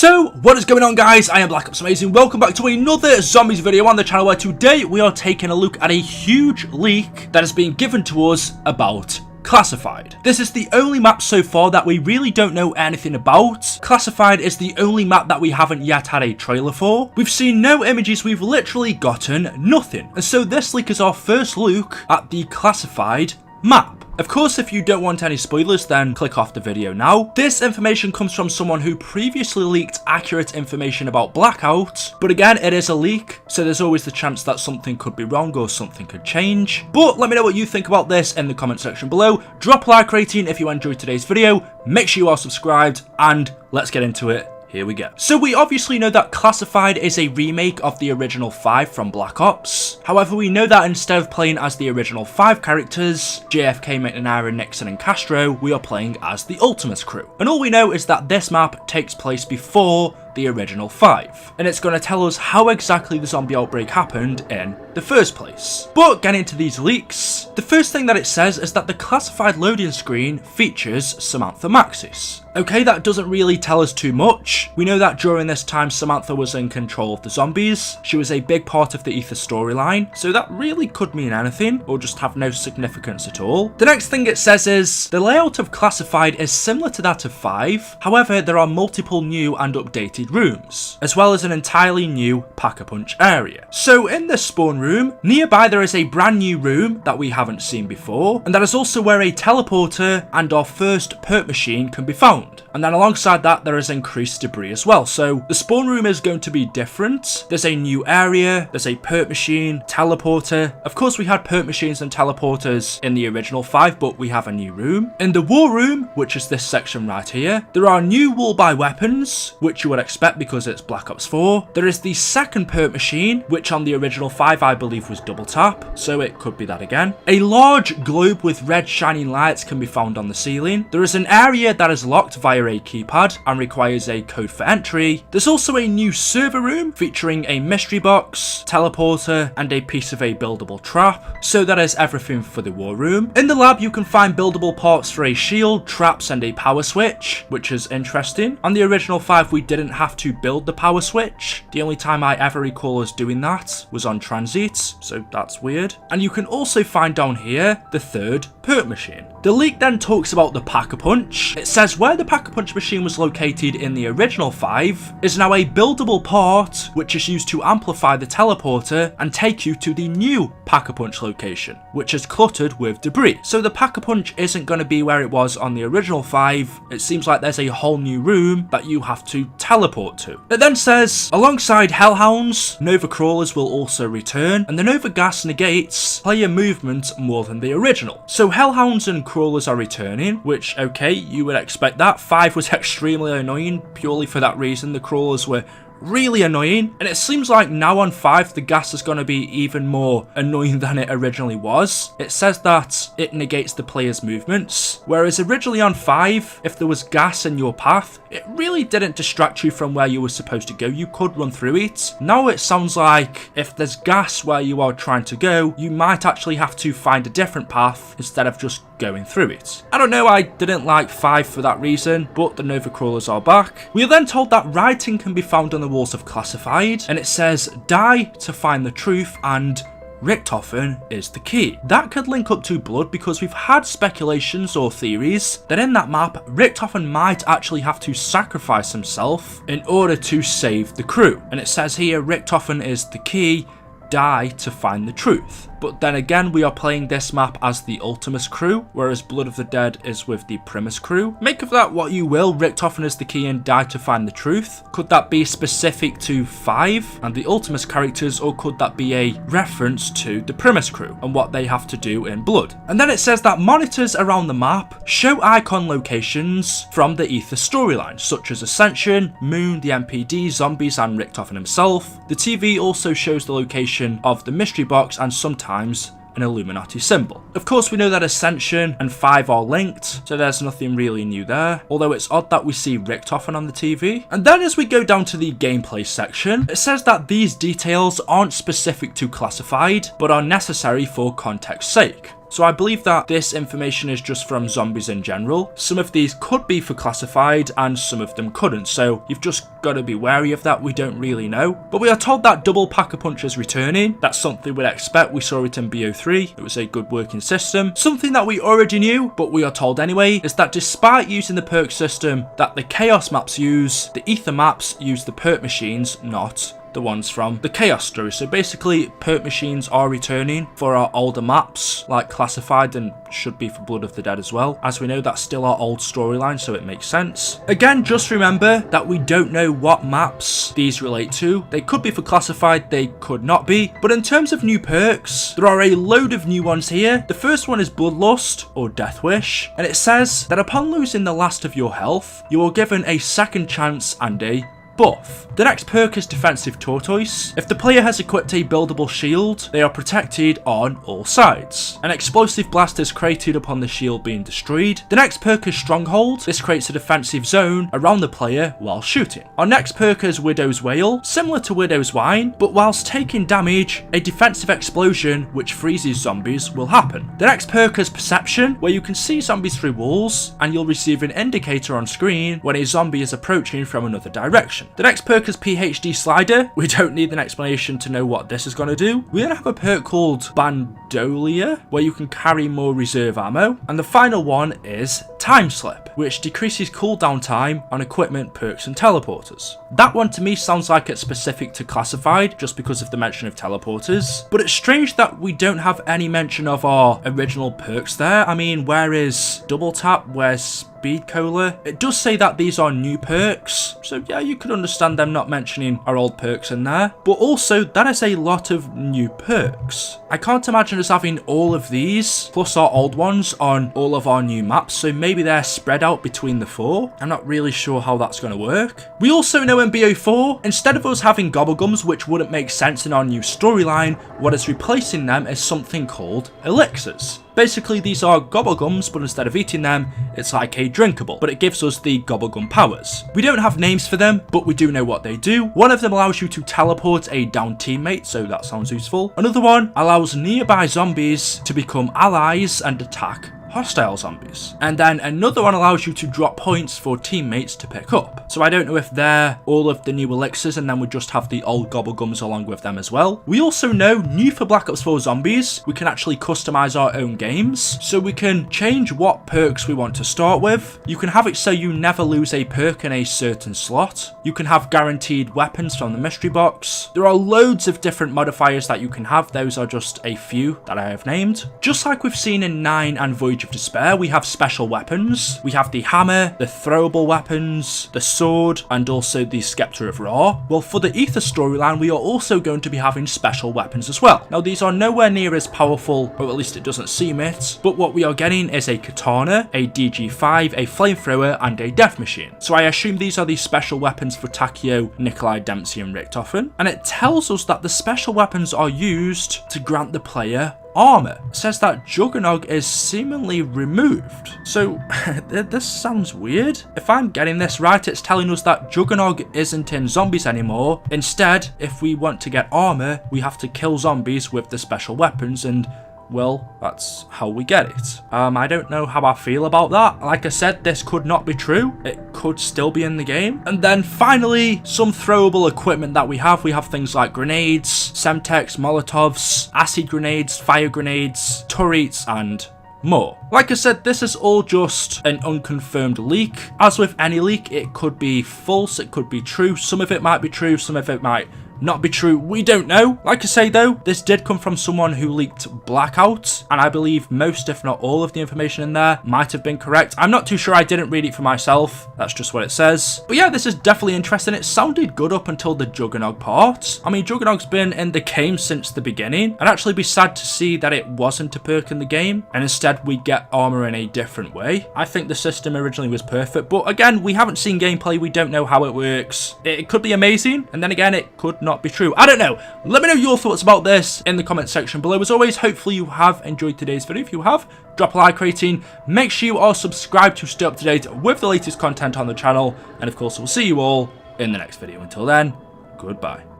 So, what is going on, guys? I am BlackOpsAmazing. Welcome back to another zombies video on the channel, where today we are taking a look at a huge leak that has been given to us about Classified. This is the only map so far that we really don't know anything about. Classified is the only map that we haven't yet had a trailer for. We've seen no images, we've literally gotten nothing. And so this leak is our first look at the Classified map. Of course, if you don't want any spoilers, then click off the video now. This information comes from someone who previously leaked accurate information about Blackout, but again, it is a leak, so there's always the chance that something could be wrong or something could change. But let me know what you think about this in the comment section below. Drop a like rating if you enjoyed today's video, make sure you are subscribed, and let's get into it. Here we go. So we obviously know that Classified is a remake of the original 5 from Black Ops. However, we know that instead of playing as the original 5 characters, JFK, McNamara, Nixon and Castro, we are playing as the Ultimates crew. And all we know is that this map takes place before the original 5, and it's going to tell us how exactly the zombie outbreak happened in the first place. But getting into these leaks, the first thing that it says is that the Classified loading screen features Samantha Maxis. Okay, that doesn't really tell us too much. We know that during this time Samantha was in control of the zombies, she was a big part of the Ether storyline, so that really could mean anything, or just have no significance at all. The next thing it says is, the layout of Classified is similar to that of 5, however there are multiple new and updated rooms, as well as an entirely new Pack-a-Punch area. So in this spawn room, nearby there is a brand new room that we haven't seen before, and that is also where a teleporter and our first perk machine can be found. And then alongside that there is increased debris as well, so the spawn room is going to be different. There's a new area, there's a perk machine, teleporter. Of course we had perk machines and teleporters in the original 5, but we have a new room. In the war room, which is this section right here, there are new wall-by weapons, which you would expect because it's Black Ops 4. There is the second perk machine, which on the original 5 I believe was double tap, so it could be that again. A large globe with red shining lights can be found on the ceiling. There is an area that is locked via a keypad and requires a code for entry. There's also a new server room featuring a mystery box, teleporter and a piece of a buildable trap. So that is everything for the war room. In the lab you can find buildable parts for a shield, traps and a power switch, which is interesting. On the original 5 we didn't have to build the power switch. The only time I ever recall us doing that was on transits, so that's weird. And you can also find down here the third perk machine. The leak then talks about the Pack-a-Punch. It says where the Pack-a-Punch machine was located in the original 5 is now a buildable part which is used to amplify the teleporter and take you to the new Pack-a-Punch location, which is cluttered with debris. So the Pack-a-Punch isn't going to be where it was on the original 5. It seems like there's a whole new room that you have to teleport to. It then says alongside Hellhounds, Nova Crawlers will also return, and the Nova Gas negates player movement more than the original. So Hellhounds and Crawlers are returning, which okay, you would expect that. 5 was extremely annoying purely for that reason. The Crawlers were really annoying, and it seems like now on 5 the gas is going to be even more annoying than it originally was. It says that it negates the player's movements, whereas originally on 5 if there was gas in your path it really didn't distract you from where you were supposed to go, you could run through it. Now it sounds like if there's gas where you are trying to go, you might actually have to find a different path instead of just going through it. I don't know, I didn't like 5 for that reason, but the Nova Crawlers are back. We are then told that writing can be found on the walls of Classified, and it says die to find the truth and Richtofen is the key. That could link up to Blood because we've had speculations or theories that in that map Richtofen might actually have to sacrifice himself in order to save the crew. And it says here Richtofen is the key, die to find the truth. But then again, we are playing this map as the Ultimates crew, whereas Blood of the Dead is with the Primus crew. Make of that what you will. Richtofen is the key and die to find the truth. Could that be specific to 5 and the Ultimates characters, or could that be a reference to the Primus crew and what they have to do in Blood? And then it says that monitors around the map show icon locations from the Ether storyline, such as Ascension, Moon, the MPD, zombies and Richtofen himself. The TV also shows the location of the mystery box and sometimes an Illuminati symbol. Of course we know that Ascension and 5 are linked, so there's nothing really new there, although it's odd that we see Richtofen on the TV. And then as we go down to the gameplay section, it says that these details aren't specific to Classified, but are necessary for context's sake. So I believe that this information is just from zombies in general. Some of these could be for classified and some of them couldn't, so you've just got to be wary of that. We don't really know. But we are told that double pack-a-punch is returning. That's something we'd expect. We saw it in BO3. It was a good working system. Something that we already knew, but we are told anyway, is that despite using the perk system that the Chaos maps use, the Ether maps use the perk machines, not the ones from the Chaos story. So basically, perk machines are returning for our older maps, like Classified, and should be for Blood of the Dead as well. As we know, that's still our old storyline, so it makes sense. Again, just remember that we don't know what maps these relate to. They could be for Classified, they could not be. But in terms of new perks, there are a load of new ones here. The first one is Bloodlust, or Death Wish, and it says that upon losing the last of your health, you are given a second chance and a buff. The next perk is Defensive Tortoise. If the player has equipped a buildable shield, they are protected on all sides. An explosive blast is created upon the shield being destroyed. The next perk is Strongholds. This creates a defensive zone around the player while shooting. Our next perk is Widow's Wail, similar to Widow's Whine, but whilst taking damage, a defensive explosion which freezes zombies will happen. The next perk is Perception, where you can see zombies through walls, and you'll receive an indicator on screen when a zombie is approaching from another direction. The next perk is PhD Slider. We don't need an explanation to know what this is going to do. We then have a perk called Bandolia, where you can carry more reserve ammo. And the final one is Time Slip, which decreases cooldown time on equipment, perks and teleporters. That one to me sounds like it's specific to Classified, just because of the mention of teleporters. But it's strange that we don't have any mention of our original perks there. I mean, where is Double Tap? Where's Speed Cola? It does say that these are new perks, so yeah, you could understand them not mentioning our old perks in there. But also, that is a lot of new perks. I can't imagine us having all of these, plus our old ones, on all of our new maps, so maybe they're spread out between the four. I'm not really sure how that's going to work. We also know in BO4, instead of us having Gobblegums, which wouldn't make sense in our new storyline, what is replacing them is something called Elixirs. Basically, these are Gobblegums, but instead of eating them, it's like a drinkable, but it gives us the Gobblegum powers. We don't have names for them, but we do know what they do. One of them allows you to teleport a downed teammate, so that sounds useful. Another one allows nearby zombies to become allies and attack hostile zombies. And then another one allows you to drop points for teammates to pick up. So I don't know if they're all of the new elixirs and then we just have the old Gobblegums along with them as well. We also know, new for Black Ops 4 Zombies, we can actually customize our own games. So we can change what perks we want to start with. You can have it so you never lose a perk in a certain slot. You can have guaranteed weapons from the mystery box. There are loads of different modifiers that you can have. Those are just a few that I have named. Just like we've seen in 9 and Voyage of Despair, we have special weapons. We have the hammer, the throwable weapons, the sword, and also the Scepter of Ra. Well, for the Ether storyline, we are also going to be having special weapons as well. Now, these are nowhere near as powerful, or at least it doesn't seem it, but what we are getting is a katana, a DG5, a flamethrower, and a death machine. So I assume these are the special weapons for Takio, Nikolai Dempsey, and Richtofen. And it tells us that the special weapons are used to grant the player armor. It says that Juggernog is seemingly removed. So this sounds weird. If I'm getting this right, it's telling us that Juggernog isn't in zombies anymore. Instead, if we want to get armor, we have to kill zombies with the special weapons, and well, that's how we get it. I don't know how I feel about that. Like I said, this could not be true. It could still be in the game. And then finally, some throwable equipment that we have. We have things like grenades, Semtex, Molotovs, acid grenades, fire grenades, turrets, and more. Like I said, this is all just an unconfirmed leak. As with any leak, it could be false, it could be true. Some of it might be true, some of it might not be true. We don't know. Like I say though, this did come from someone who leaked Blackout, and I believe most, if not all, of the information in there might have been correct. I'm not too sure. I didn't read it for myself. That's just what it says. But yeah, this is definitely interesting. It sounded good up until the Juggernog part. I mean, Juggernog's been in the game since the beginning. I'd actually be sad to see that it wasn't a perk in the game, and instead we get armor in a different way. I think the system originally was perfect, but again, we haven't seen gameplay. We don't know how it works. It could be amazing, and then again, it could not be true. I don't know. Let me know your thoughts about this in the comment section below. As always, hopefully you have enjoyed today's video. If you have, drop a like rating. Make sure you are subscribed to stay up to date with the latest content on the channel. And of course, we'll see you all in the next video. Until then, goodbye.